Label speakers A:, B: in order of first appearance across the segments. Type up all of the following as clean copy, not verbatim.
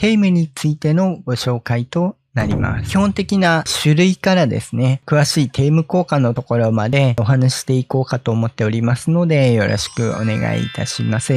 A: テーマについてのご紹介となります。基本的な種類からですね、詳しいテーマ効果のところまでお話ししていこうかと思っておりますので、よろしくお願いいたします。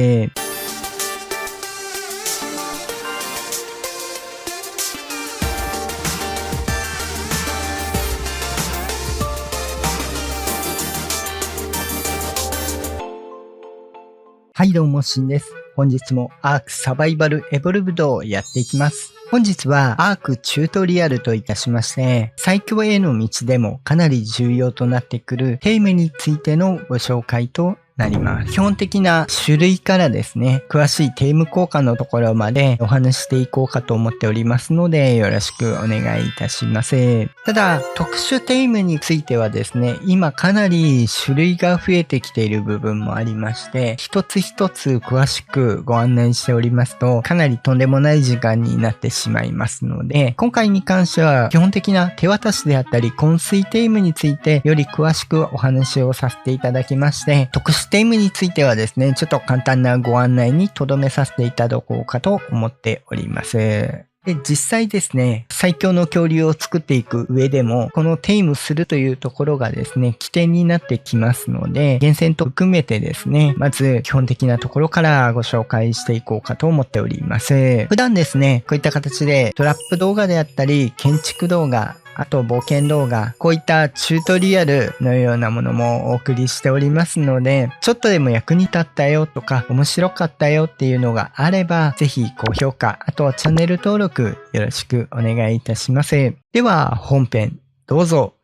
A: はいどうも、しんです。本日もアークサバイバルエボルブドをやっていきます。本日はアークチュートリアルといたしまして、最強への道でもかなり重要となってくるテーマについてのご紹介となります。基本的な種類からですね、詳しいテーマ効果のところまでお話ししていこうかと思っておりますので、よろしくお願いいたします。ただ、特殊テーマについてはですね、今かなり種類が増えてきている部分もありまして、一つ一つ詳しくご案内しておりますと、かなりとんでもない時間になってしまいますので、今回に関しては基本的な手渡しであったり、昏睡テーマについてより詳しくお話をさせていただきまして、特殊テーマについてはですね、ちょっと簡単なご案内に留めさせていただこうかと思っております。で、実際ですね、最強の恐竜を作っていく上でも、このテイムするというところがですね、起点になってきますので、厳選と含めてですね、まず基本的なところからご紹介していこうかと思っております。普段ですね、こういった形でトラップ動画であったり、建築動画、あと冒険動画、こういったチュートリアルのようなものもお送りしておりますので、ちょっとでも役に立ったよとか面白かったよっていうのがあれば、ぜひ高評価、あとはチャンネル登録よろしくお願いいたします。では本編どうぞ。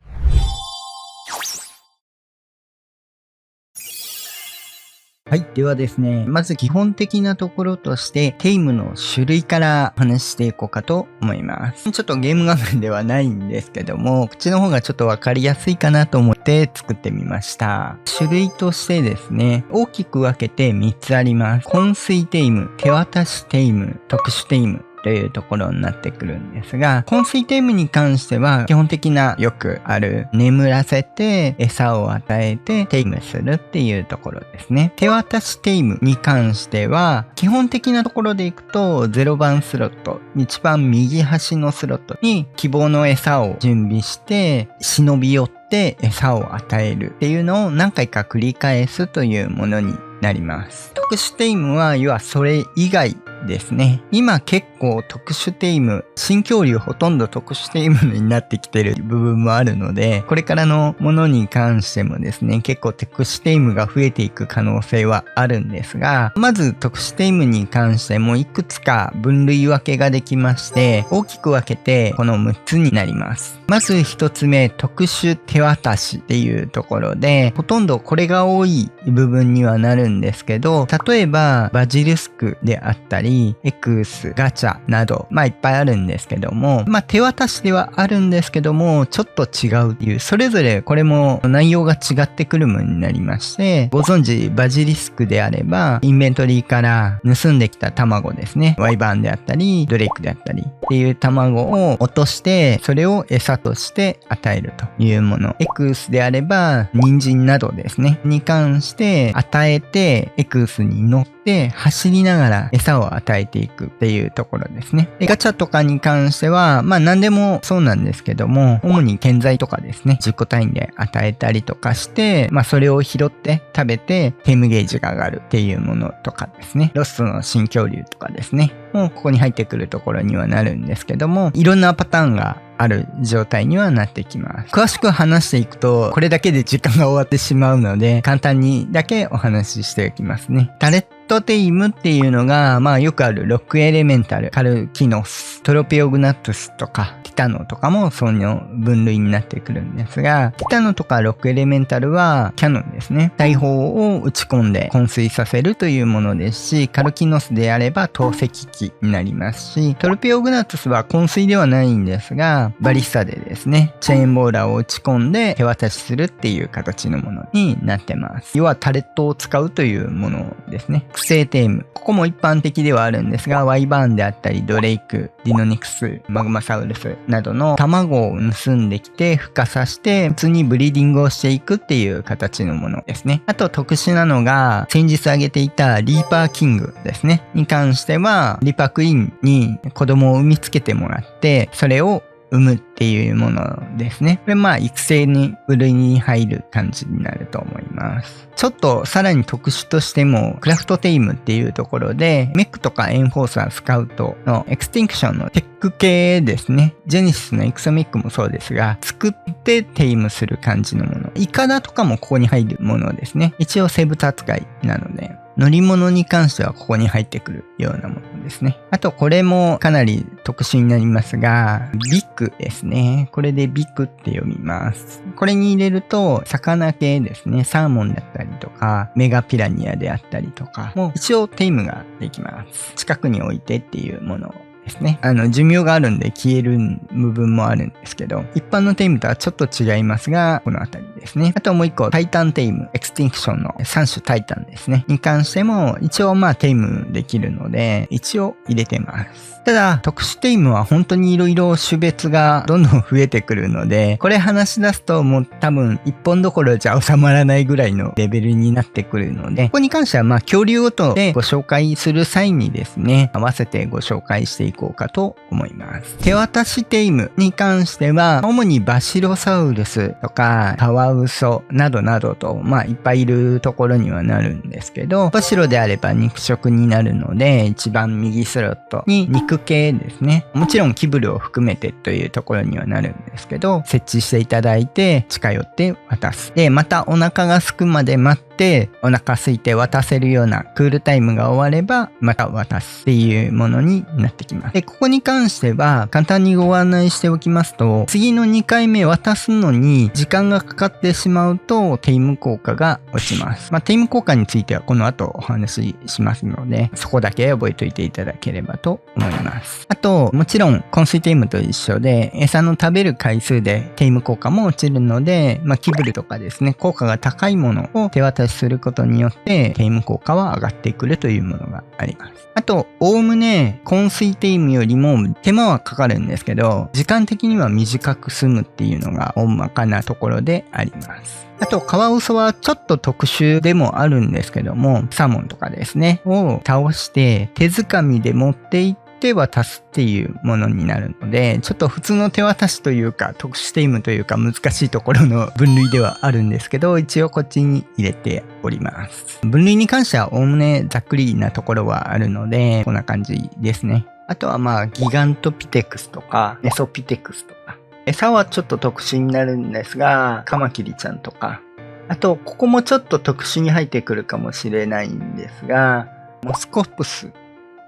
A: はい。ではですね、まず基本的なところとして、テイムの種類からお話ししていこうかと思います。ちょっとゲーム画面ではないんですけども、こっちの方がちょっとわかりやすいかなと思って作ってみました。種類としてですね、大きく分けて3つあります。昏睡テイム、手渡しテイム、特殊テイム。というところになってくるんですが、昏睡テイムに関しては基本的なよくある眠らせて餌を与えてテイムするっていうところですね。手渡しテイムに関しては基本的なところでいくと0番スロット、一番右端のスロットに希望の餌を準備して忍び寄って餌を与えるっていうのを何回か繰り返すというものになります。特殊テイムは要はそれ以外ですね。今結構特殊テイム、新恐竜ほとんど特殊テイムになってきてる部分もあるので、これからのものに関してもですね、結構特殊テイムが増えていく可能性はあるんですが、まず特殊テイムに関してもいくつか分類分けができまして、大きく分けてこの6つになります。まず1つ目、特殊手渡しっていうところで、ほとんどこれが多い部分にはなるんですけど、例えばバジリスクであったり、エクス、ガチャなど、いっぱいあるんですけども、手渡しではあるんですけども、ちょっと違うっていう、それぞれこれも内容が違ってくるものになりまして、ご存知バジリスクであれば、インベントリーから盗んできた卵ですね。ワイバーンであったり、ドレイクであったりっていう卵を落として、それを餌として与えるというもの。エクスであれば、人参などですね。に関して与えて、エクスに乗って走りながら餌を与えていくっていうところですね。でガチャとかに関しては、何でもそうなんですけども、主に建材とかですね、10個単位で与えたりとかして、それを拾って食べてテームゲージが上がるっていうものとかですね。ロストの新恐竜とかですね。もうここに入ってくるところにはなるんですけども、いろんなパターンがある状態にはなってきます。詳しく話していくと、これだけで時間が終わってしまうので、簡単にだけお話ししておきますね。タレットテイムっていうのが、よくあるロックエレメンタル、カルキノス、トロピオグナトゥスとか、ティタノとかもその分類になってくるんですが、ティタノとかロックエレメンタルはキャノンですね。大砲を撃ち込んで昏睡させるというものですし、カルキノスであれば投石機になりますし、トロピオグナトゥスは昏睡ではないんですが、バリスタでですね、チェーンボーラーを打ち込んで手渡しするっていう形のものになってます。要はタレットを使うというものですね。育成テイム。ここも一般的ではあるんですが、ワイバーンであったり、ドレイク、ディノニクス、マグマサウルスなどの卵を盗んできて、孵化させて、普通にブリーディングをしていくっていう形のものですね。あと特殊なのが、先日挙げていたリーパーキングですね。に関しては、リーパークイーンに子供を産みつけてもらって、それを産むっていうものですね。これ育成に部類に入る感じになると思います。ちょっとさらに特殊としても、クラフトテイムっていうところで、メックとかエンフォーサー、スカウトのエクスティンクションのテック系ですね。ジェネシスのエクソメックもそうですが、作ってテイムする感じのもの。イカダとかもここに入るものですね。一応生物扱いなので。乗り物に関してはここに入ってくるようなものですね。あとこれもかなり特殊になりますが、ビッグですね。これでビッグって読みます。これに入れると魚系ですね。サーモンだったりとか、メガピラニアであったりとかも一応テイムができます。近くに置いてっていうものですね。寿命があるんで消える部分もあるんですけど、一般のテイムとはちょっと違いますが、このあたりですね。あともう一個、タイタンテイム、エクスティンクションの3種タイタンですね。に関しても、一応テイムできるので、一応入れてます。ただ、特殊テイムは本当に色々種別がどんどん増えてくるので、これ話し出すともう多分一本どころじゃ収まらないぐらいのレベルになってくるので、ここに関しては恐竜ごとでご紹介する際にですね、合わせてご紹介していこうかと思います。手渡しテイムに関しては、主にバシロサウルスとかカワウソなどなどと、いっぱいいるところにはなるんですけど、バシロであれば肉食になるので、一番右スロットに肉系ですね。もちろんキブルを含めてというところにはなるんですけど、設置していただいて近寄って渡す。で、またお腹が空くまで待って、お腹空いて渡せるようなクールタイムが終われば、また渡すっていうものになってきます。で、ここに関しては、簡単にご案内しておきますと、次の2回目渡すのに時間がかかってしまうと、テイム効果が落ちます。テイム効果についてはこの後お話ししますので、そこだけ覚えておいていただければと思います。あと、もちろん、昏睡テイムと一緒で、餌の食べる回数でテイム効果も落ちるので、キブルとかですね、効果が高いものを手渡しすることによって、テイム効果は上がってくるというものがあります。あと、おおむね、昏睡テイムよりも手間はかかるんですけど、時間的には短く済むっていうのが大まかなところであります。あと、カワウソはちょっと特殊でもあるんですけども、サーモンとかですね、を倒して手づかみで持っていって渡すっていうものになるので、ちょっと普通の手渡しというか、特殊テイムというか難しいところの分類ではあるんですけど、一応こっちに入れております。分類に関してはおおむねざっくりなところはあるので、こんな感じですね。あとはギガントピテクスとか、メソピテクスとか。餌はちょっと特殊になるんですが、カマキリちゃんとか。あと、ここもちょっと特殊に入ってくるかもしれないんですが、モスコプス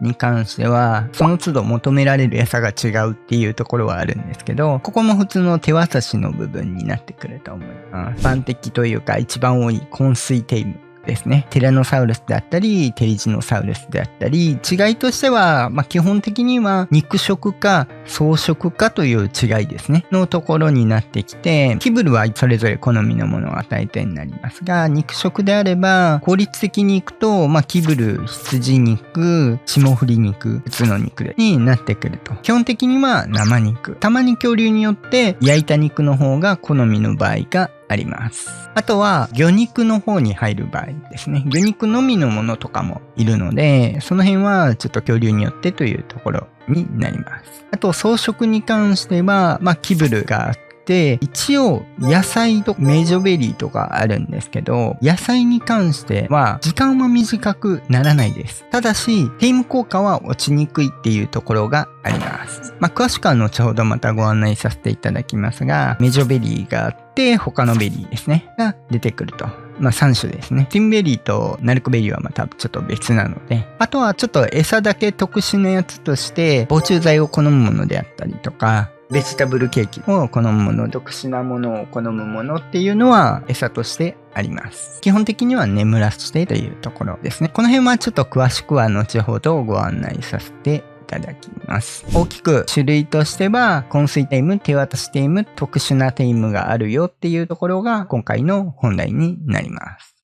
A: に関しては、その都度求められる餌が違うっていうところはあるんですけど、ここも普通の手渡しの部分になってくると思います。一般的というか一番多い昏睡テイムですね。ティラノサウルスであったり、テリジノサウルスであったり、違いとしては、基本的には肉食か草食かという違いですね。のところになってきて、キブルはそれぞれ好みのものを与えてになりますが、肉食であれば、効率的にいくと、キブル、羊肉、霜降り肉、普通の肉になってくると。基本的には生肉。たまに恐竜によって焼いた肉の方が好みの場合があります。あとは魚肉の方に入る場合ですね。魚肉のみのものとかもいるので、その辺はちょっと恐竜によってというところになります。あと草食に関しては、キブルがあって、一応野菜とメジョベリーとかあるんですけど、野菜に関しては時間は短くならないです。ただし、テイム効果は落ちにくいっていうところがあります。詳しくは後ほどまたご案内させていただきますが、メジョベリーがあって、他のベリーですね、が出てくると。3種ですね。ティンベリーとナルコベリーはまたちょっと別なので、あとはちょっと餌だけ特殊なやつとして、防虫剤を好むものであったりとか、ベジタブルケーキを好むもの、特殊なものを好むものっていうのは餌としてあります。基本的には眠らせてというところですね。この辺はちょっと詳しくは後ほどご案内させていただきます。大きく種類としては、昏睡テイム、手渡しテイム、特殊なテイムがあるよっていうところが今回の本題になります。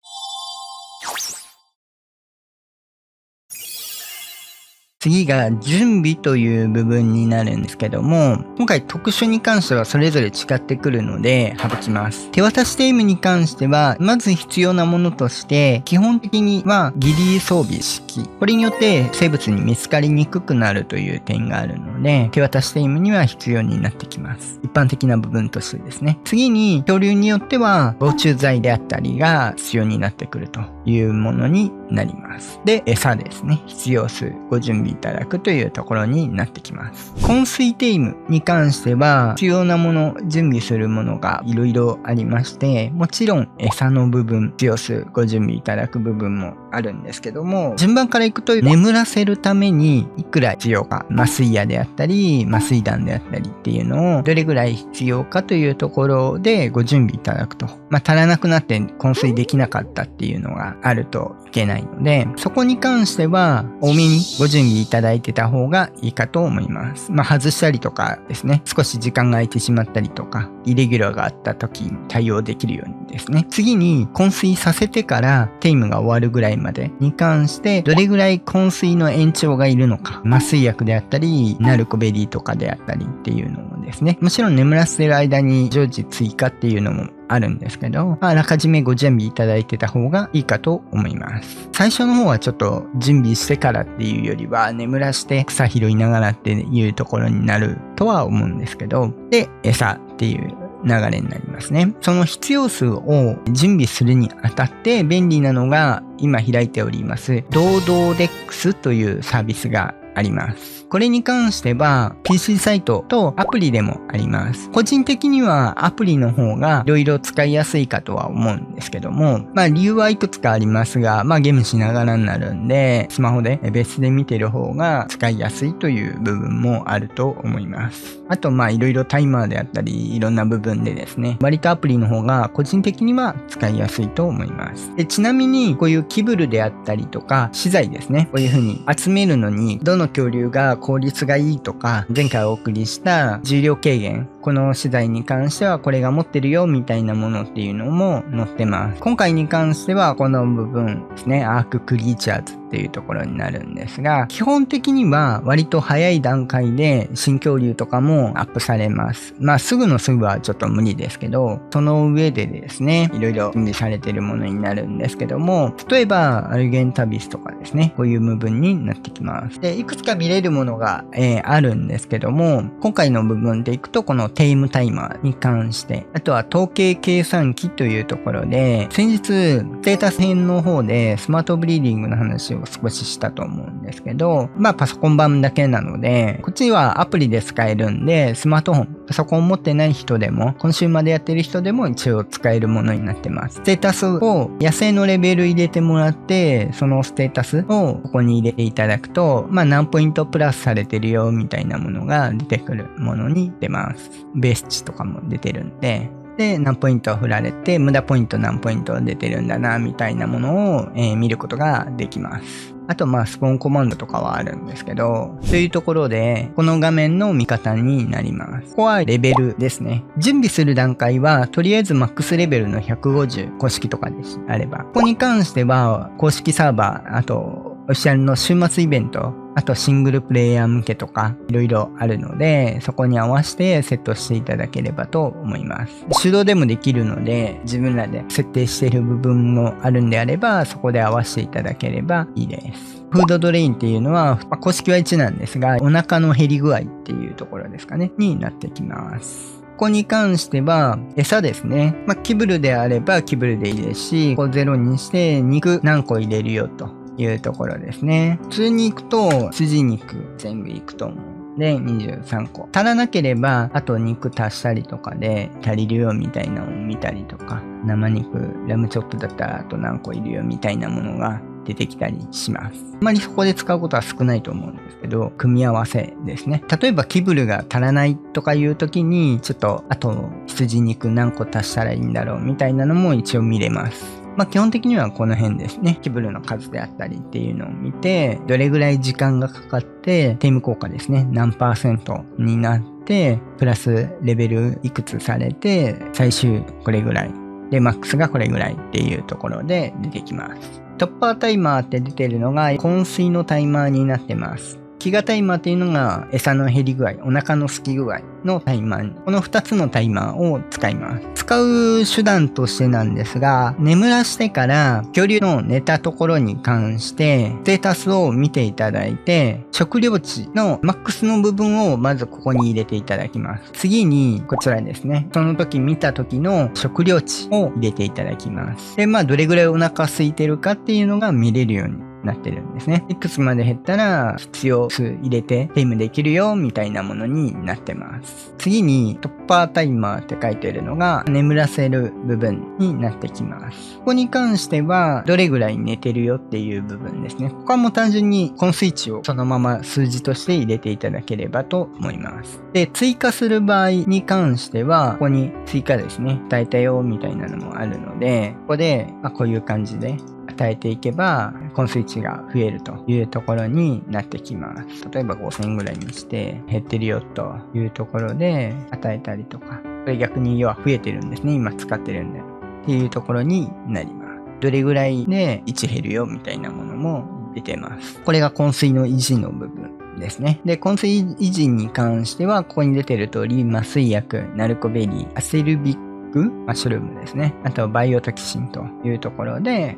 A: 次が準備という部分になるんですけども、今回特殊に関してはそれぞれ違ってくるので省きます。手渡しテイムに関しては、まず必要なものとして、基本的にはギリ装備式。これによって生物に見つかりにくくなるという点があるので、手渡しテイムには必要になってきます。一般的な部分としてですね。次に、恐竜によっては防虫剤であったりが必要になってくるというものになります。で、餌ですね。必要数ご準備いただくというところになってきます。昏睡テイムに関しては必要なもの、準備するものがいろいろありまして、もちろん餌の部分、必要数ご準備いただく部分もあるんですけども、順番からいくと眠らせるためにいくら必要か、麻酔薬であったり、麻酔弾であったりっていうのをどれぐらい必要かというところでご準備いただくと。足らなくなって昏睡できなかったっていうのがあるといけないので、そこに関しては多めにご準備いただいてた方がいいかと思います。外したりとかですね、少し時間が空いてしまったりとか、イレギュラーがあった時に対応できるようにですね。次に昏睡させてからテイムが終わるぐらいまでに関して、どれぐらい昏睡の延長がいるのか、麻酔薬であったり、ナルコベリーとかであったりっていうのもですね、もちろん眠らせてる間に常時追加っていうのもあるんですけど、あらかじめご準備いただいてた方がいいかと思います。最初の方はちょっと準備してからっていうよりは、眠らして草拾いながらっていうところになるとは思うんですけど、で、餌っていう流れになりますね。その必要数を準備するにあたって便利なのが今開いておりますドードーデックスというサービスがあります。これに関しては PC サイトとアプリでもあります。個人的にはアプリの方がいろいろ使いやすいかとは思うんですけども、理由はいくつかありますが、ゲームしながらになるんで、スマホで別で見てる方が使いやすいという部分もあると思います。あといろいろタイマーであったりいろんな部分でですね、割とアプリの方が個人的には使いやすいと思います。で、ちなみにこういうキブルであったりとか資材ですね、こういう風に集めるのにどの恐竜が効率がいいとか、前回お送りした重量軽減、この資材に関してはこれが持ってるよみたいなものっていうのも載ってます。今回に関してはこの部分ですね、アーククリーチャーズっていうところになるんですが、基本的には割と早い段階で新恐竜とかもアップされます。すぐのすぐはちょっと無理ですけど、その上でですね、いろいろ準備されているものになるんですけども、例えばアルゲンタビスとかですね、こういう部分になってきます。で、いくつか見れるものが、あるんですけども、今回の部分でいくとこのテイムタイマーに関して、あとは統計計算機というところで、先日ステータス編の方でスマートブリーディングの話を少ししたと思うんですけど、パソコン版だけなので、こっちはアプリで使えるんで、スマートフォン、パソコン持ってない人でも、今週までやってる人でも一応使えるものになってます。ステータスを野生のレベル入れてもらって、そのステータスをここに入れていただくと、何ポイントプラスされてるよみたいなものが出てくるものに出ます。ベース値とかも出てるんで、で、何ポイント振られて、無駄ポイント何ポイント出てるんだな、みたいなものを、見ることができます。あと、スポーンコマンドとかはあるんですけど、というところで、この画面の見方になります。ここはレベルですね。準備する段階は、とりあえずマックスレベルの150、公式とかであれば。ここに関しては、公式サーバー、あと、オフィシャルの週末イベント、あとシングルプレイヤー向けとかいろいろあるので、そこに合わせてセットしていただければと思います。手動でもできるので、自分らで設定している部分もあるんであれば、そこで合わせていただければいいです。フードドレインっていうのは、公式は1なんですが、お腹の減り具合っていうところですかね、になってきます。ここに関しては、餌ですね。キブルであればキブルでいいですし、ここ0にして肉何個入れるよというところですね。普通に行くと筋肉全部いくと思う。で、23個。足らなければ、あと肉足したりとかで足りるよみたいなのを見たりとか、生肉、ラムチョップだったらあと何個いるよみたいなものが出てきたりします。あまりそこで使うことは少ないと思うんですけど、組み合わせですね。例えばキブルが足らないとかいう時に、ちょっとあと羊肉何個足したらいいんだろうみたいなのも一応見れます。基本的にはこの辺ですね。キブルの数であったりっていうのを見て、どれぐらい時間がかかって、テイム効果ですね。何%になって、プラスレベルいくつされて、最終これぐらい。で、マックスがこれぐらいっていうところで出てきます。トッパータイマーって出てるのが、昏睡のタイマーになってます。飢餓タイマーっていうのが餌の減り具合、お腹の空き具合のタイマー。この2つのタイマーを使います。使う手段としてなんですが、眠らしてから恐竜の寝たところに関してステータスを見ていただいて、食料値のマックスの部分をまずここに入れていただきます。次にこちらですね。その時見た時の食料値を入れていただきます。で、どれぐらいお腹空いてるかっていうのが見れるようになってるんですね。いくつまで減ったら必要数入れてテイムできるよみたいなものになってます。次にトッパータイマーって書いてるのが眠らせる部分になってきます。ここに関してはどれぐらい寝てるよっていう部分ですね。ここはもう単純にこのスイッチをそのまま数字として入れていただければと思います。で、追加する場合に関してはここに追加ですね。与えたよみたいなのもあるので、ここでこういう感じで与えていけば、このスイッチが増えるというところになってきます。例えば5000ぐらいにして減ってるよというところで与えたりとか、これ逆に要は増えてるんですね。今使ってるんで。っていうところになります。どれぐらいで1減るよみたいなものも出てます。これが昏睡の維持の部分ですね。で、昏睡維持に関しては、ここに出てる通り、麻酔薬、ナルコベリー、アセルビッマッシュルームですね。あとバイオトキシンというところで、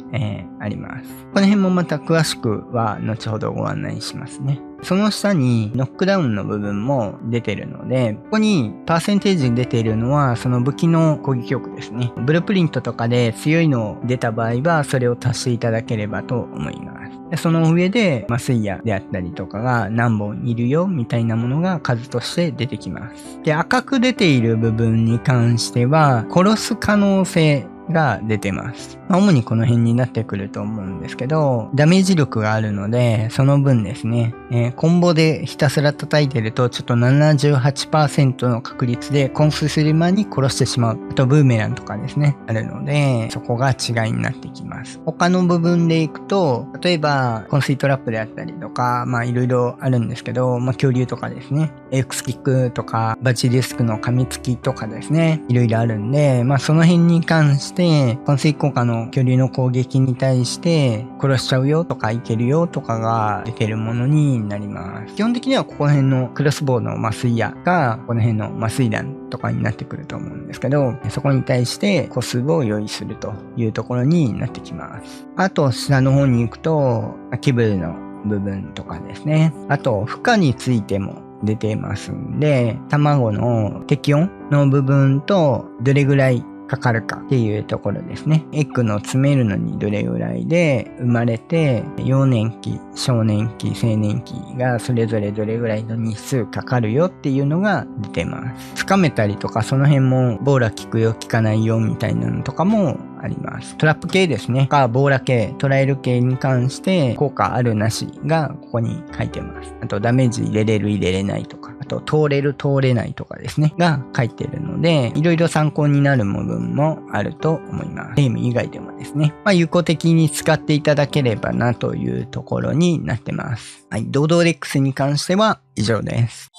A: あります。この辺もまた詳しくは後ほどご案内しますね。その下にノックダウンの部分も出てるので、ここにパーセンテージに出ているのはその武器の攻撃力ですね。ブループリントとかで強いの出た場合はそれを足していただければと思います。でその上で麻酔薬であったりとかが何本いるよみたいなものが数として出てきます。で、赤く出ている部分に関しては殺す可能性が出てます。主にこの辺になってくると思うんですけど、ダメージ力があるので、その分ですね、コンボでひたすら叩いてると、ちょっと 78% の確率でコンススリマーに殺してしまう。あとブーメランとかですね、あるので、そこが違いになってきます。他の部分でいくと、例えば、コンスイトラップであったりとか、いろいろあるんですけど、恐竜とかですね、エクスキックとか、バチリスクの噛みつきとかですね、いろいろあるんで、その辺に関して、昏睡効果の恐竜の攻撃に対して殺しちゃうよとかいけるよとかが出てるものになります。基本的にはここら辺のクロスボウの麻酔矢がこの辺の麻酔弾とかになってくると思うんですけど、そこに対して個数を用意するというところになってきます。あと下の方に行くとキブルの部分とかですね。あと負荷についても出てますんで、卵の適温の部分とどれぐらいかかるかっていうところですね。エッグの詰めるのにどれぐらいで生まれて、幼年期、少年期、青年期がそれぞれどれぐらいの日数かかるよっていうのが出てます。つかめたりとかその辺もボーラ効くよ効かないよみたいなのとかもあります。トラップ系ですね。ボーラ系、トライル系に関して効果あるなしがここに書いてます。あとダメージ入れれる入れれないとか、あと通れる通れないとかですねが書いてるので、いろいろ参考になる部分もあると思います。ゲーム以外でもですね、有効的に使っていただければなというところになってます。はい、ドードーレックスに関しては以上です。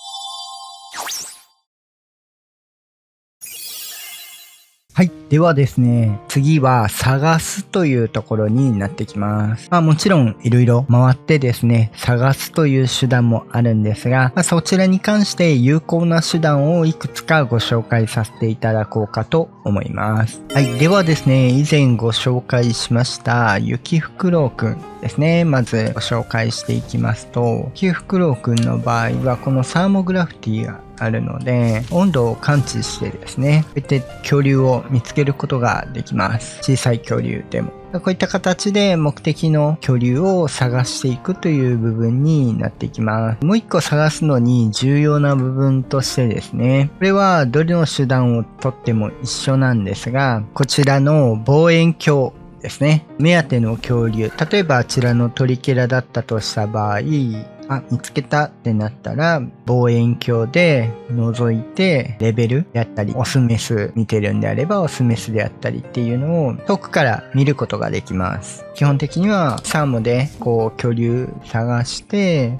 A: はい。ではですね、次は探すというところになってきます。もちろんいろいろ回ってですね、探すという手段もあるんですが、そちらに関して有効な手段をいくつかご紹介させていただこうかと思います。はい。ではですね、以前ご紹介しました雪フクロウくんですね。まずご紹介していきますと、雪フクロウくんの場合はこのサーモグラフィティがあるので、温度を感知してですね、こういった恐竜を見つけることができます。小さい恐竜でも。こういった形で目的の恐竜を探していくという部分になっていきます。もう一個探すのに重要な部分としてですね、これはどれの手段をとっても一緒なんですが、こちらの望遠鏡ですね。目当ての恐竜、例えばあちらのトリケラだったとした場合、見つけたってなったら、望遠鏡で覗いて、レベルであったり、オスメス見てるんであれば、オスメスであったりっていうのを遠くから見ることができます。基本的にはサーモで恐竜探して、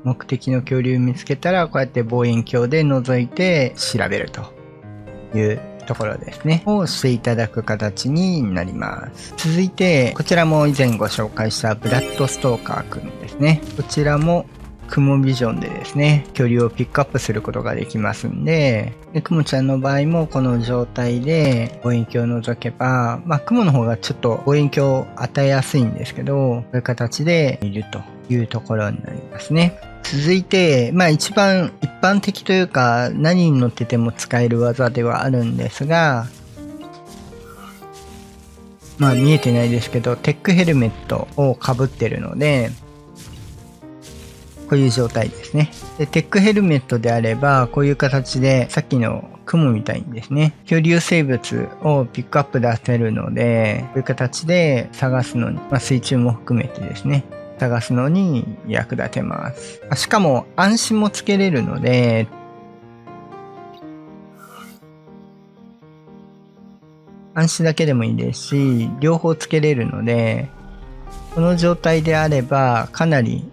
A: 目的の恐竜見つけたら、こうやって望遠鏡で覗いて調べるというところですね。をしていただく形になります。続いて、こちらも以前ご紹介したブラッドストーカーくんですね。こちらも雲ビジョンでですね、距離をピックアップすることができますんで、雲ちゃんの場合もこの状態で望遠鏡を覗けば、雲の方がちょっと望遠鏡を与えやすいんですけど、こういう形で見るというところになりますね。続いて、一番一般的というか、何に乗ってても使える技ではあるんですが、見えてないですけど、テックヘルメットをかぶってるので、こういう状態ですね。で、テックヘルメットであれば、こういう形で、さっきの雲みたいにですね、漂流生物をピックアップ出せるので、こういう形で探すのに、水中も含めてですね、探すのに役立てます。しかも暗視もつけれるので、暗視だけでもいいですし、両方つけれるので、この状態であればかなり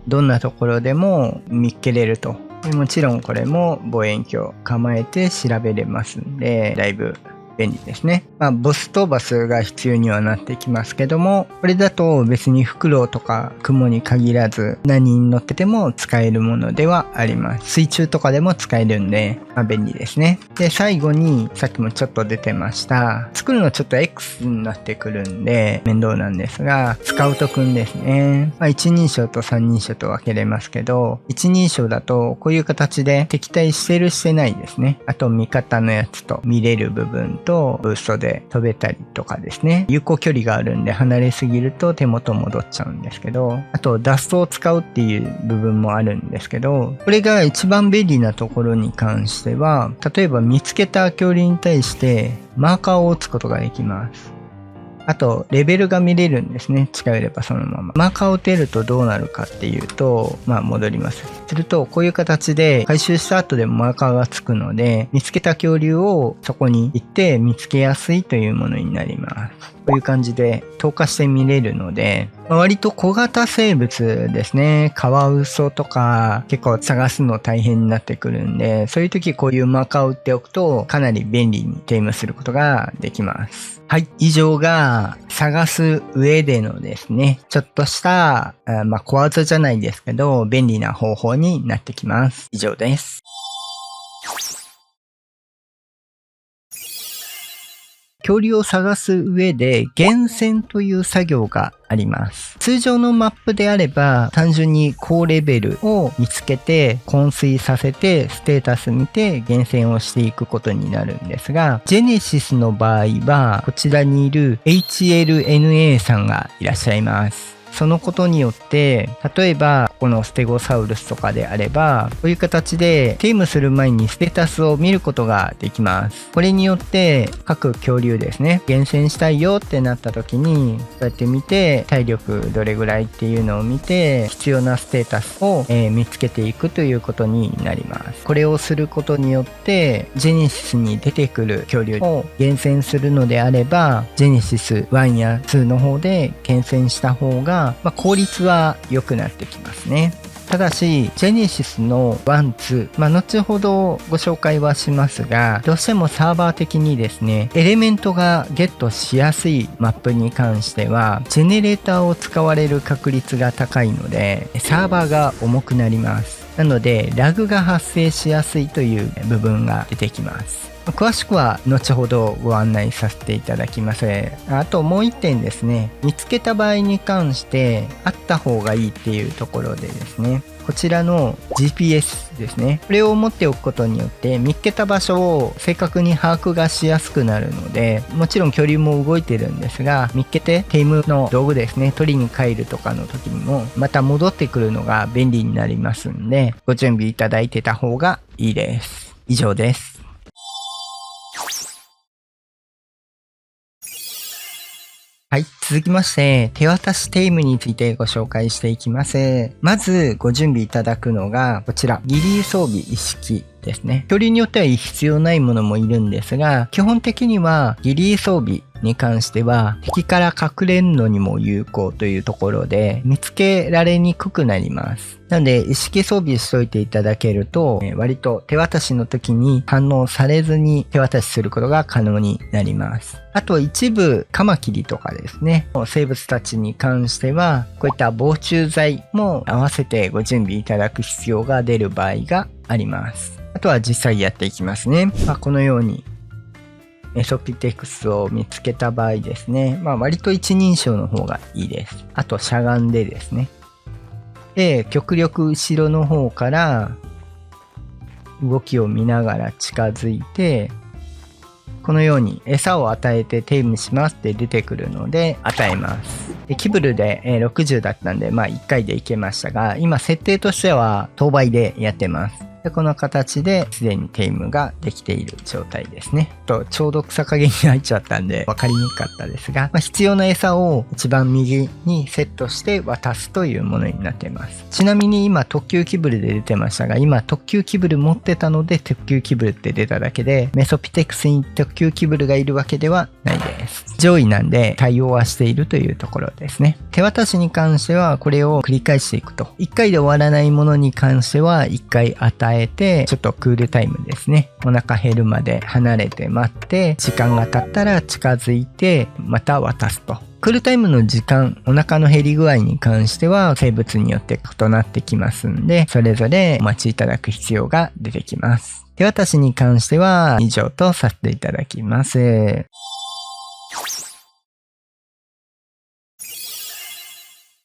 A: どんなところでも見っけれると。もちろんこれも望遠鏡構えて調べれますんで、だいぶ便利ですね。ボストバスが必要にはなってきますけども、これだと別にフクロウとか雲に限らず何に乗ってても使えるものではあります。水中とかでも使えるんで、便利ですね。で、最後にさっきもちょっと出てました。作るのちょっと X になってくるんで面倒なんですが、スカウトくんですね。一人称と三人称と分けれますけど、一人称だとこういう形で敵対してるしてないですね。あと味方のやつと見れる部分とブーストで飛べたりとかですね。有効距離があるんで離れすぎると手元戻っちゃうんですけど、あとダストを使うっていう部分もあるんですけど、これが一番便利なところに関しては、例えば見つけた恐竜に対してマーカーを打つことができます。あと、レベルが見れるんですね。近寄ればそのまま。マーカーを打てるとどうなるかっていうと、戻ります。すると、こういう形で回収した後でもマーカーがつくので、見つけた恐竜をそこに行って見つけやすいというものになります。こういう感じで透過して見れるので、割と小型生物ですね。カワウソとか結構探すの大変になってくるんで、そういう時こういうマーカーを打っておくとかなり便利にゲームすることができます。はい。以上が探す上でのですね、ちょっとした小技じゃないですけど、便利な方法になってきます。以上です。恐竜を探す上で厳選という作業があります。通常のマップであれば単純に高レベルを見つけて昏睡させてステータス見て厳選をしていくことになるんですが、ジェネシスの場合はこちらにいる HLNA さんがいらっしゃいます。そのことによって、例えばこのステゴサウルスとかであれば、こういう形でテイムする前にステータスを見ることができます。これによって各恐竜ですね、厳選したいよってなった時に、そうやって見て体力どれぐらいっていうのを見て必要なステータスを、見つけていくということになります。これをすることによってジェネシスに出てくる恐竜を厳選するのであれば、ジェネシス1や2の方で厳選した方が効率は良くなってきますね。ただし、ジェネシスの1、2、後ほどご紹介はしますが、どうしてもサーバー的にですね、エレメントがゲットしやすいマップに関しては、ジェネレーターを使われる確率が高いので、サーバーが重くなります。なので、ラグが発生しやすいという部分が出てきます。詳しくは後ほどご案内させていただきます。あともう一点ですね、見つけた場合に関してあった方がいいっていうところでですね、こちらの GPS ですね、これを持っておくことによって見つけた場所を正確に把握がしやすくなるので、もちろん恐竜も動いてるんですが、見つけてテイムの道具ですね、取りに帰るとかの時にもまた戻ってくるのが便利になりますんで、ご準備いただいてた方がいいです。以上です。はい。続きまして、手渡しテイムについてご紹介していきます。まず、ご準備いただくのが、こちら、ギリー装備一式ですね。恐竜によっては必要ないものもいるんですが、基本的にはギリー装備に関しては敵から隠れるのにも有効というところで見つけられにくくなります。なので意識装備しといていただけると割と手渡しの時に反応されずに手渡しすることが可能になります。あと一部カマキリとかですね、生物たちに関してはこういった防虫剤も合わせてご準備いただく必要が出る場合があります。あとは実際やっていきますね。このようにメソピテクスを見つけた場合ですね、割と一人称の方がいいです。あとしゃがんでですね。で、極力後ろの方から動きを見ながら近づいて、このように餌を与えてテイムしますって出てくるので与えます。でキブルで60だったんで1回でいけましたが、今設定としては当倍でやってます。でこの形ですでにテイムができている状態ですね。ちょうど草陰に入っちゃったんで分かりにくかったですが、必要な餌を一番右にセットして渡すというものになっています。ちなみに今特級キブルで出てましたが、今特級キブル持ってたので特級キブルって出ただけで、メソピテクスに特級キブルがいるわけではないです。上位なんで対応はしているというところですね。手渡しに関してはこれを繰り返していくと。1回で終わらないものに関しては1回与えてちょっとクールタイムですね。お腹減るまで離れて待って時間が経ったら近づいてまた渡すと。クールタイムの時間、お腹の減り具合に関しては生物によって異なってきますんで、それぞれお待ちいただく必要が出てきます。手渡しに関しては以上とさせていただきます。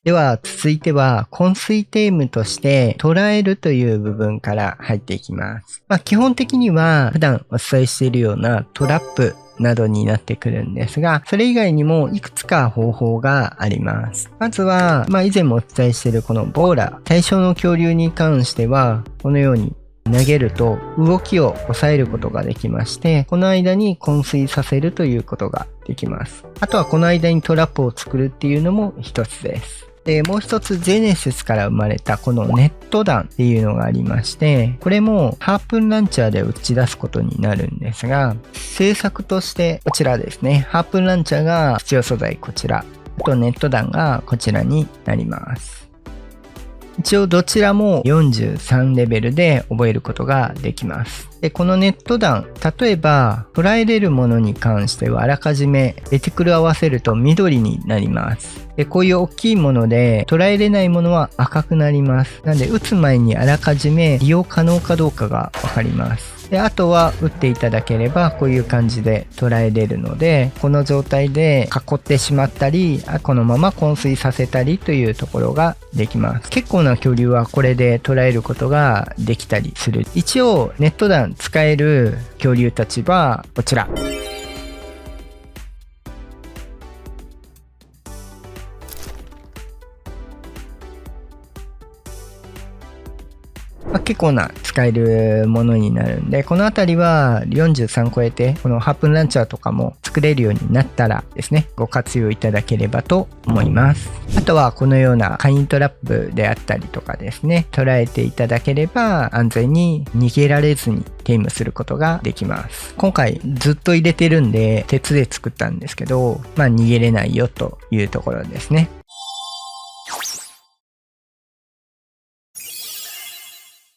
A: では続いては昏睡テイムとして捉えるという部分から入っていきます。基本的には普段お伝えしているようなトラップなどになってくるんですが、それ以外にもいくつか方法があります。まずは、以前もお伝えしているこのボーラー、対象の恐竜に関してはこのように投げると動きを抑えることができまして、この間に昏睡させるということができます。あとはこの間にトラップを作るっていうのも一つです。で、もう一つジェネシスから生まれたこのネット弾っていうのがありまして、これもハープンランチャーで打ち出すことになるんですが、製作としてこちらですね。ハープンランチャーが必要素材こちら。あとネット弾がこちらになります。一応どちらも43レベルで覚えることができます。で、このネット弾、例えば捉えれるものに関してはあらかじめレティクル合わせると緑になります。で、こういう大きいもので捉えれないものは赤くなります。なので撃つ前にあらかじめ利用可能かどうかがわかります。で、あとは打っていただければこういう感じで捉えれるので、この状態で囲ってしまったり、このまま昏睡させたりというところができます。結構な恐竜はこれで捉えることができたりする。一応ネット弾使える恐竜たちはこちら。結構な使えるものになるんで、このあたりは43超えてこのハープンランチャーとかも作れるようになったらですね、ご活用いただければと思います。あとはこのようなカイントラップであったりとかですね、捉えていただければ安全に逃げられずにテイムすることができます。今回ずっと入れてるんで鉄で作ったんですけど、逃げれないよというところですね。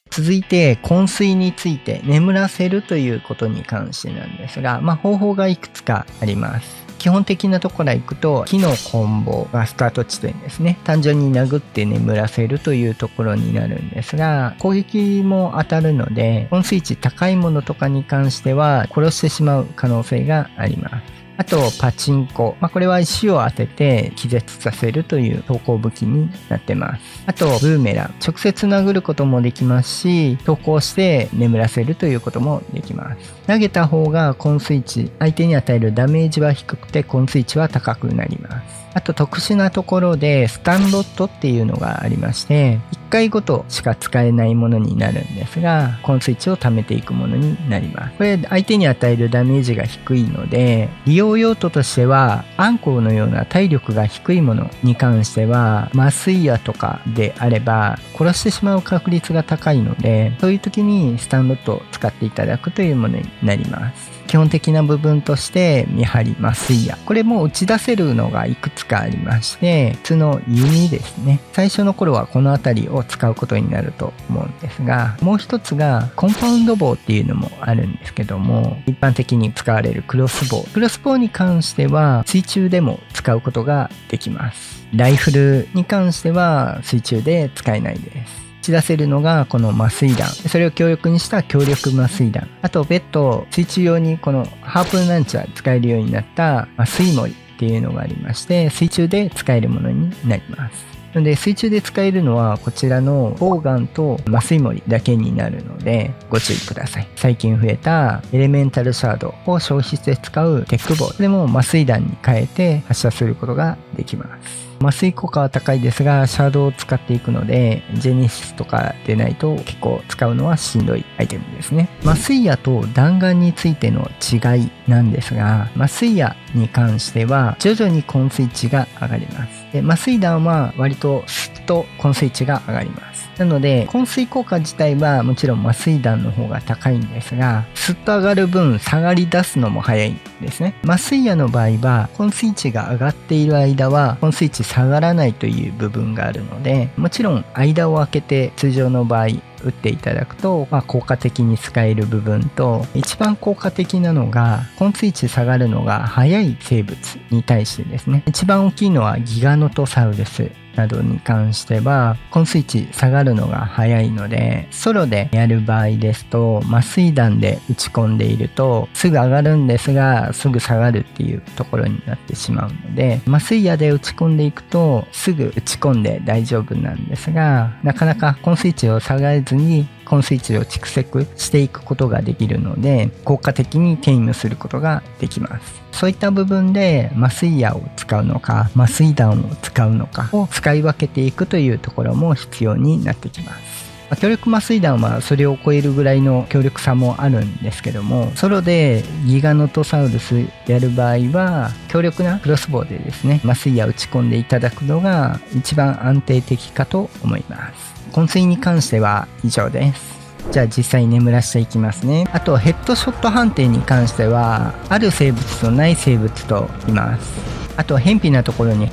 A: 続いて昏睡について、眠らせるということに関してなんですが、方法がいくつかあります。基本的なところへ行くと木の棍棒がスタート地点ですね。単純に殴って眠らせるというところになるんですが、攻撃も当たるので昏睡値高いものとかに関しては殺してしまう可能性があります。あとパチンコ、これは石を当てて気絶させるという投稿武器になってます。あとブーメラン、直接殴ることもできますし、投稿して眠らせるということもできます。投げた方が昏睡値、相手に与えるダメージは低くて昏睡値は高くなります。あと特殊なところでスタンロットっていうのがありまして、1回ごとしか使えないものになるんですが、昏睡値を貯めていくものになります。これ相手に与えるダメージが低いので、利用用用途としては、アンコウのような体力が低いものに関しては、麻酔矢とかであれば殺してしまう確率が高いので、そういう時にスタンドットを使っていただくというものになります。基本的な部分として見張り、麻酔矢、これも打ち出せるのがいくつかありまして、普通の弓ですね。最初の頃はこの辺りを使うことになると思うんですが、もう一つがコンパウンドボウっていうのもあるんですけども、一般的に使われるクロスボウ。クロスボウに関しては水中でも使うことができます。ライフルに関しては水中で使えないです。打ち出せるのがこの麻酔弾。それを強力にした強力麻酔弾。あと別途水中用にこのハープンランチャー使えるようになった麻酔銛っていうのがありまして、水中で使えるものになります。なので水中で使えるのはこちらのボウガンと麻酔銛だけになるのでご注意ください。最近増えたエレメンタルシャードを消費して使うテックボウ。これも麻酔弾に変えて発射することができます。麻酔効果は高いですが、シャードを使っていくので、ジェネシスとかでないと結構使うのはしんどいアイテムですね。麻酔矢と弾丸についての違いなんですが、麻酔矢に関しては徐々に昏睡値が上がります。で、麻酔弾は割とスッと昏睡値が上がります。なので、昏睡効果自体はもちろん麻酔弾の方が高いんですが、スッと上がる分下がり出すのも早いんですね。麻酔矢の場合は、昏睡値が上がっている間は、昏睡値下がらないという部分があるので、もちろん間を空けて通常の場合、打っていただくと、効果的に使える部分と、一番効果的なのが、昏睡値下がるのが早い生物に対してですね。一番大きいのはギガノトサウルスなどに関しては、昏睡値下がるのが早いので、ソロでやる場合ですと、麻酔弾で打ち込んでいると、すぐ上がるんですが、すぐ下がるっていうところになってしまうので、麻酔矢で打ち込んでいくと、すぐ打ち込んで大丈夫なんですが、なかなか昏睡値を下がらずに、昏睡値を蓄積していくことができるので、効果的にテイムすることができます。そういった部分で麻酔矢を使うのか、麻酔弾を使うのかを使い分けていくというところも必要になってきます。強力麻酔弾はそれを超えるぐらいの強力さもあるんですけども、ソロでギガノトサウルスやる場合は強力なクロスボウでですね、麻酔矢を打ち込んでいただくのが一番安定的かと思います。昏睡に関しては以上です。じゃあ実際眠らしていきますね。あとヘッドショット判定に関しては、ある生物とない生物といます。あと偏僻なところに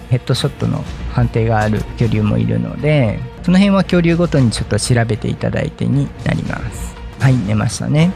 A: ヘッドショットの判定がある恐竜もいるので、その辺は恐竜ごとにちょっと調べていただいてになります。はい、寝ましたね。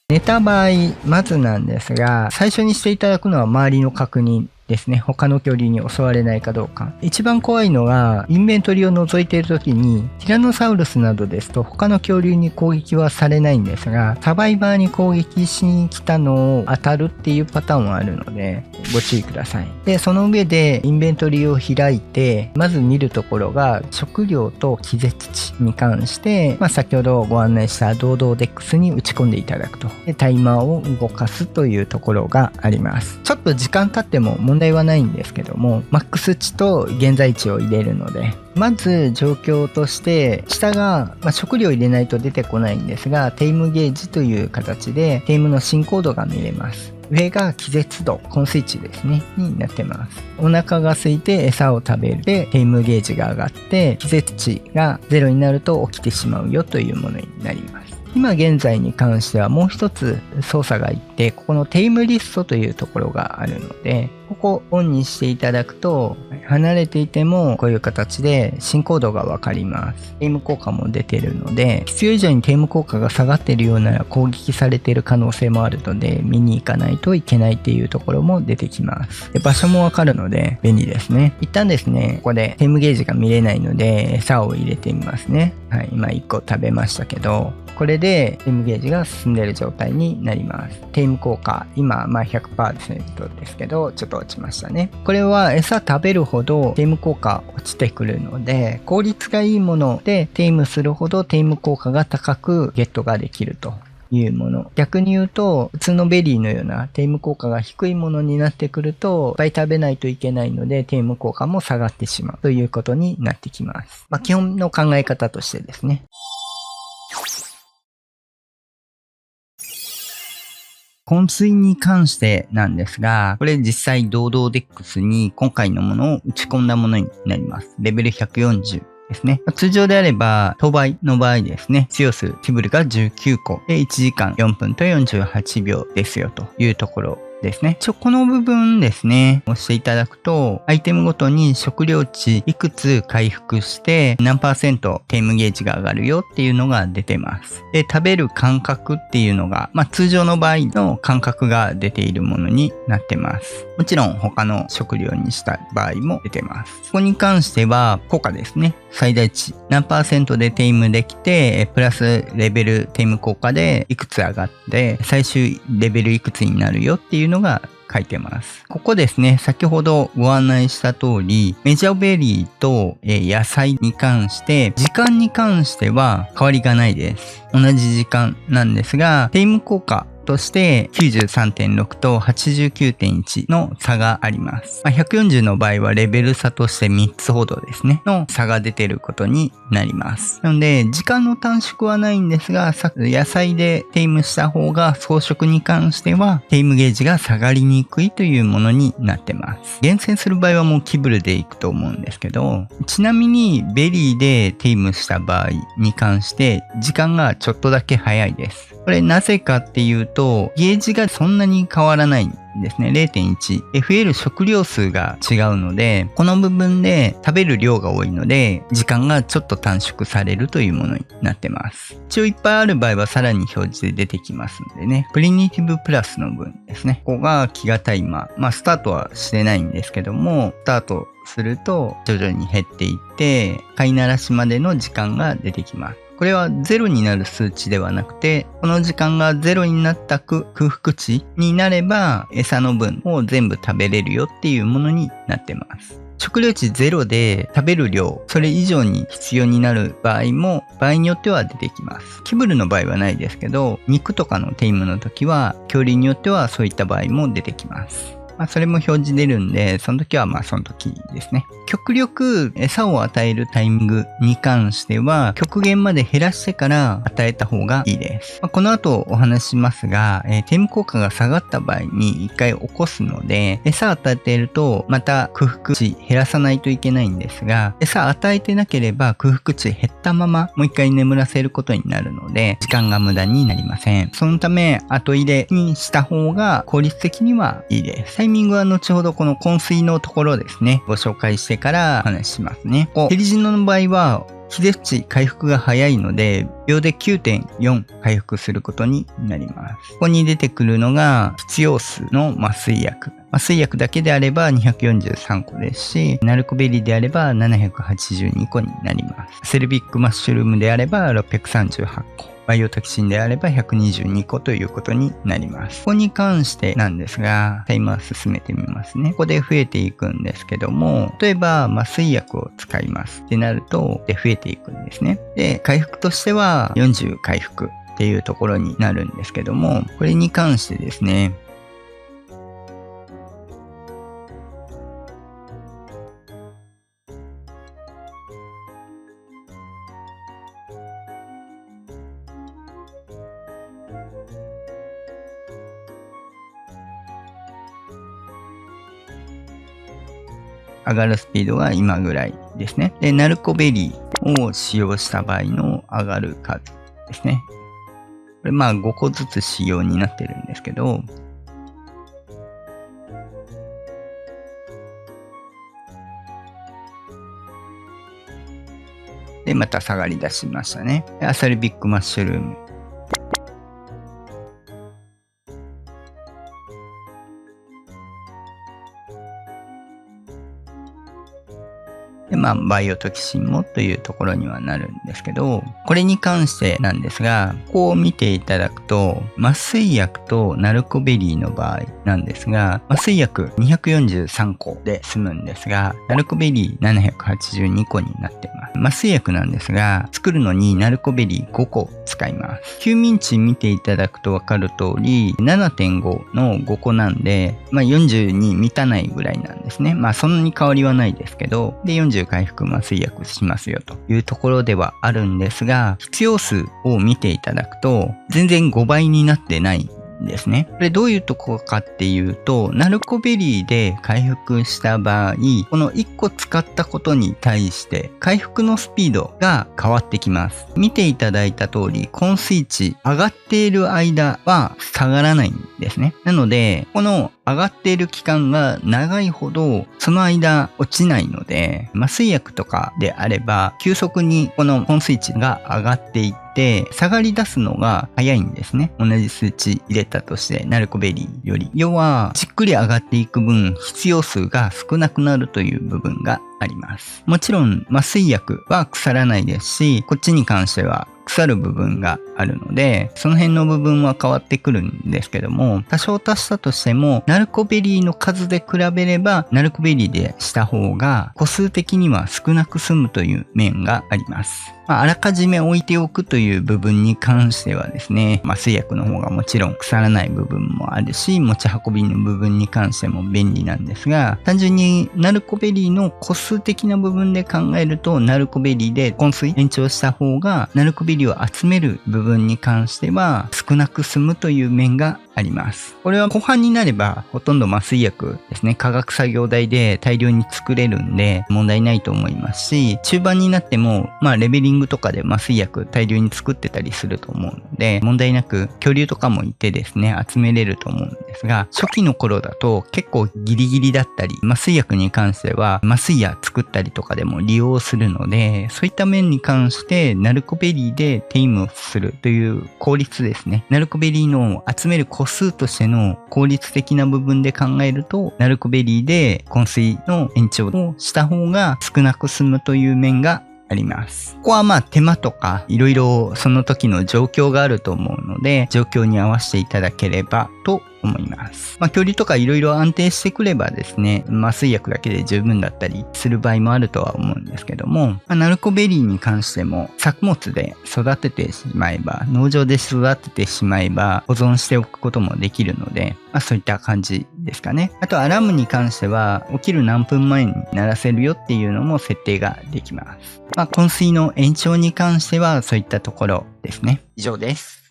A: 寝た場合、まずなんですが、最初にしていただくのは周りの確認ですね。他の恐竜に襲われないかどうか。一番怖いのが、インベントリを覗いている時に、ティラノサウルスなどですと他の恐竜に攻撃はされないんですが、サバイバーに攻撃しに来たのを当たるっていうパターンはあるので、ご注意ください。で、その上でインベントリーを開いて、まず見るところが食料と気絶値に関して、先ほどご案内したドードーデックスに打ち込んでいただくと。で、タイマーを動かすというところがあります。ちょっと時間経っても問題はないんですけども、マックス値と現在値を入れるので、まず状況として下が、食料入れないと出てこないんですが、テイムゲージという形でテイムの進行度が見れます。上が気絶度、昏睡値ですね、になってます。お腹が空いて餌を食べてテイムゲージが上がって気絶値が0になると起きてしまうよというものになります。今現在に関してはもう一つ操作がいって、ここのテイムリストというところがあるので、ここをオンにしていただくと、離れていてもこういう形で進行度がわかります。テイム効果も出てるので、必要以上にテイム効果が下がっているようなら攻撃されている可能性もあるので、見に行かないといけないっていうところも出てきます。で、場所もわかるので便利ですね。一旦ですね、ここでテイムゲージが見れないので、餌を入れてみますね。はい、今1個食べましたけど、これでテイムゲージが進んでいる状態になります。テイム効果、今100% ですけど、ちょっと落ちましたね。これは餌食べるほどテイム効果落ちてくるので、効率がいいものでテイムするほどテイム効果が高くゲットができるというもの。逆に言うと、普通のベリーのようなテイム効果が低いものになってくると、いっぱい食べないといけないので、テイム効果も下がってしまうということになってきます。基本の考え方としてですね。昏睡に関してなんですが、これ実際ドードーデックスに今回のものを打ち込んだものになります。レベル140。ですね。通常であれば、当倍の場合ですね、強すティブルが19個で1時間4分と48秒ですよというところですね。この部分ですね、押していただくと、アイテムごとに食料値いくつ回復して何%テイムゲージが上がるよっていうのが出てます。で、食べる間隔っていうのが、通常の場合の間隔が出ているものになってます。もちろん他の食料にした場合も出てます。ここに関しては効果ですね。最大値何%でテイムできて、プラスレベルテイム効果でいくつ上がって、最終レベルいくつになるよっていうのが書いてます。ここですね、先ほどご案内した通り、メジャーベリーと野菜に関して、時間に関しては変わりがないです。同じ時間なんですが、テイム効果として 93.6 と 89.1 の差があります。140の場合はレベル差として3つほどですね、の差が出ていることになります。なので、時間の短縮はないんですが、野菜でテイムした方が装飾に関してはテイムゲージが下がりにくいというものになってます。厳選する場合はもうキブルでいくと思うんですけど、ちなみにベリーでテイムした場合に関して時間がちょっとだけ早いです。これなぜかっていうと、ゲージがそんなに変わらないんですね。0.1。増える食料数が違うので、この部分で食べる量が多いので、時間がちょっと短縮されるというものになってます。一応いっぱいある場合はさらに表示で出てきますのでね。プリミティブプラスの分ですね。ここが木型今。スタートはしてないんですけども、スタートすると徐々に減っていって、飼いならしまでの時間が出てきます。これは0になる数値ではなくて、この時間が0になった空腹値になれば、餌の分を全部食べれるよっていうものになってます。食料値0で食べる量、それ以上に必要になる場合も、場合によっては出てきます。キブルの場合はないですけど、肉とかのテイムの時は、恐竜によってはそういった場合も出てきます。それも表示出るんで、その時はその時ですね。極力餌を与えるタイミングに関しては、極限まで減らしてから与えた方がいいです。この後お話ししますが、テイム効果が下がった場合に一回起こすので、餌与えているとまた空腹値減らさないといけないんですが、餌与えてなければ空腹値減ったままもう一回眠らせることになるので、時間が無駄になりません。そのため、後入れにした方が効率的にはいいです。タイミングは後ほどこの昏睡のところですね、ご紹介してからお話ししますね。ヘリジノの場合は、気絶値回復が早いので、秒で 9.4 回復することになります。ここに出てくるのが、必要数の麻酔薬。麻酔薬だけであれば243個ですし、ナルコベリーであれば782個になります。セルビックマッシュルームであれば638個。バイオトキシンであれば122個ということになります。ここに関してなんですが、タイマー進めてみますね。ここで増えていくんですけども、例えば麻酔薬を使いますってなると、増えていくんですね。で、回復としては40回復っていうところになるんですけども、これに関してですね、上がるスピードが今ぐらいですね。で、ナルコベリーを使用した場合の上がる数ですね。これ5個ずつ使用になってるんですけど、で、また下がり出しましたね。アサルビックマッシュルーム。で、バイオトキシンもというところにはなるんですけど、これに関してなんですが、ここを見ていただくと、麻酔薬とナルコベリーの場合なんですが、麻酔薬243個で済むんですが、ナルコベリー782個になってます。麻酔薬なんですが、作るのにナルコベリー5個使います。休眠値見ていただくとわかる通り、7.5 の5個なんで、40に満たないぐらいなんですね。そんなに変わりはないですけど、で、40回復麻酔薬しますよというところではあるんですが、必要数を見ていただくと、全然5倍になってないんんですね。これどういうとこかっていうと、ナルコベリーで回復した場合、この1個使ったことに対して回復のスピードが変わってきます。見ていただいた通り、昏睡値上がっている間は下がらないんですね。なので、この上がっている期間が長いほど、その間落ちないので、麻酔薬とかであれば、急速にこの昏睡値が上がっていって、下がり出すのが早いんですね。同じ数値入れたとして、ナルコベリーより。要は、じっくり上がっていく分、必要数が少なくなるという部分があります。もちろん、麻酔薬は腐らないですし、こっちに関しては腐る部分があるので、その辺の部分は変わってくるんですけども、多少足したとしても、ナルコベリーの数で比べれば、ナルコベリーでした方が、個数的には少なく済むという面があります。あらかじめ置いておくという部分に関してはですね、麻酔薬の方がもちろん腐らない部分もあるし、持ち運びの部分に関しても便利なんですが、単純にナルコベリーの個数的な部分で考えると、ナルコベリーで昏睡延長した方が、ナルコベリーを集める部分に関しては少なく済むという面があります。これは後半になればほとんど麻酔薬ですね、化学作業台で大量に作れるんで問題ないと思いますし、中盤になってもレベリングとかで麻酔薬大量に作ってたりすると思うので、問題なく恐竜とかもいてですね、集めれると思うんですが、初期の頃だと結構ギリギリだったり、麻酔薬に関しては麻酔薬作ったりとかでも利用するので、そういった面に関してナルコベリーでテイムをするという効率ですね。ナルコベリーの集める個数としての効率的な部分で考えると、ナルコベリーで昏睡の延長をした方が少なく済むという面があります。ここは手間とかいろいろその時の状況があると思うので、状況に合わせていただければと思います。恐竜とかいろいろ安定してくればですね、麻酔薬だけで十分だったりする場合もあるとは思うんですけども、ナルコベリーに関しても作物で育ててしまえば、農場で育ててしまえば保存しておくこともできるので、そういった感じですかね。あとアラームに関しては起きる何分前に鳴らせるよっていうのも設定ができます。昏睡の延長に関してはそういったところですね。以上です。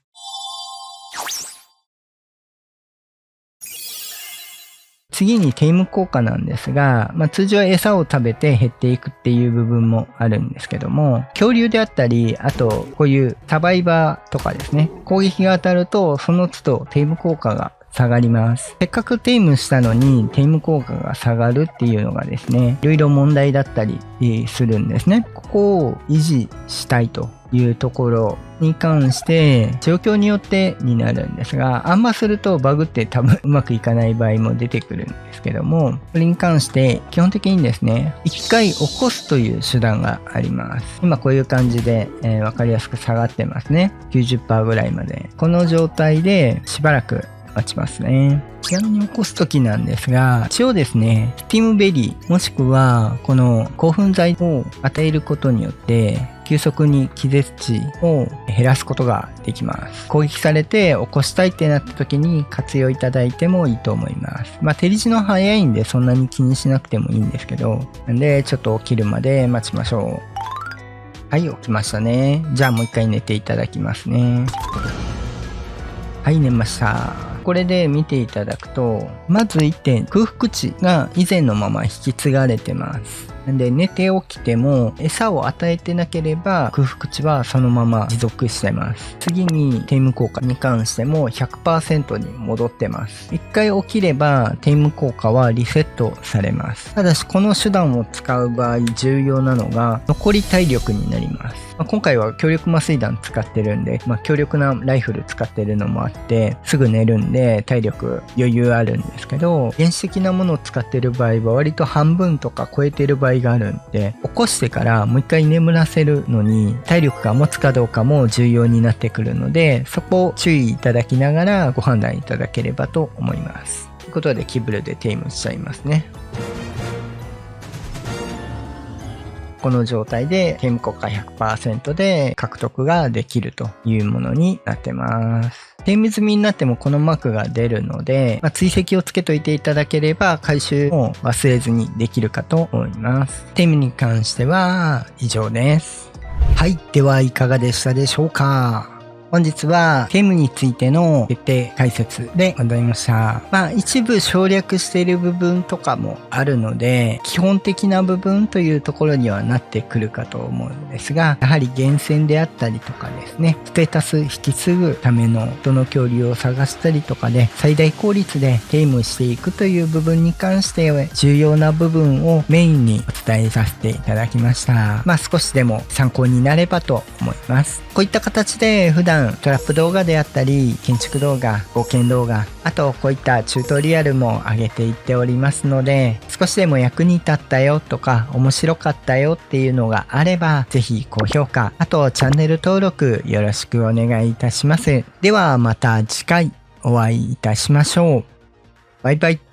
A: 次にテイム効果なんですが、通常は餌を食べて減っていくっていう部分もあるんですけども、恐竜であったり、あとこういうサバイバーとかですね、攻撃が当たるとその都度テイム効果が下がります。せっかくテイムしたのにテイム効果が下がるっていうのがですね、いろいろ問題だったりするんですね。ここを維持したいというところに関して状況によってになるんですが、あんまするとバグって多分うまくいかない場合も出てくるんですけども、これに関して基本的にですね、一回起こすという手段があります。今こういう感じで、わかりやすく下がってますね。90% ぐらいまで。この状態でしばらく待ちますね。ちなみに起こすときなんですが、一応ですね、スティームベリーもしくはこの興奮剤を与えることによって急速に気絶値を減らすことができます。攻撃されて起こしたいってなった時に活用いただいてもいいと思います。手理事の早いんでそんなに気にしなくてもいいんですけど、なんでちょっと起きるまで待ちましょう。はい、起きましたね。じゃあもう一回寝ていただきますね。はい、寝ました。これで見ていただくと、まず1点、空腹値が以前のまま引き継がれてます。なんで寝て起きても餌を与えてなければ空腹値はそのまま持続してます。次にテイム効果に関しても 100% に戻ってます。一回起きればテイム効果はリセットされます。ただしこの手段を使う場合重要なのが残り体力になります。今回は強力麻酔弾使ってるんで、強力なライフル使ってるのもあってすぐ寝るんで体力余裕あるんですけど、原始的なものを使ってる場合は割と半分とか超えてる場合があるんで、起こしてからもう一回眠らせるのに体力が持つかどうかも重要になってくるので、そこを注意いただきながらご判断いただければと思います。ということでキブルでテイムしちゃいますね。この状態でテイム効果 100% で獲得ができるというものになってます。テイム済みになってもこのマークが出るので、追跡をつけといていただければ回収も忘れずにできるかと思います。テイムに関しては以上です。はい。ではいかがでしたでしょうか。本日はテームについての徹底解説でございました。一部省略している部分とかもあるので、基本的な部分というところにはなってくるかと思うんですが、やはり厳選であったりとかですね、ステータス引き継ぐための人の恐竜を探したりとかで、最大効率でゲームしていくという部分に関して重要な部分をメインにお伝えさせていただきました。少しでも参考になればと思います。こういった形で普段トラップ動画であったり、建築動画、冒険動画、あとこういったチュートリアルも上げていっておりますので、少しでも役に立ったよとか面白かったよっていうのがあれば、ぜひ高評価、あとチャンネル登録よろしくお願いいたします。ではまた次回お会いいたしましょう。バイバイ。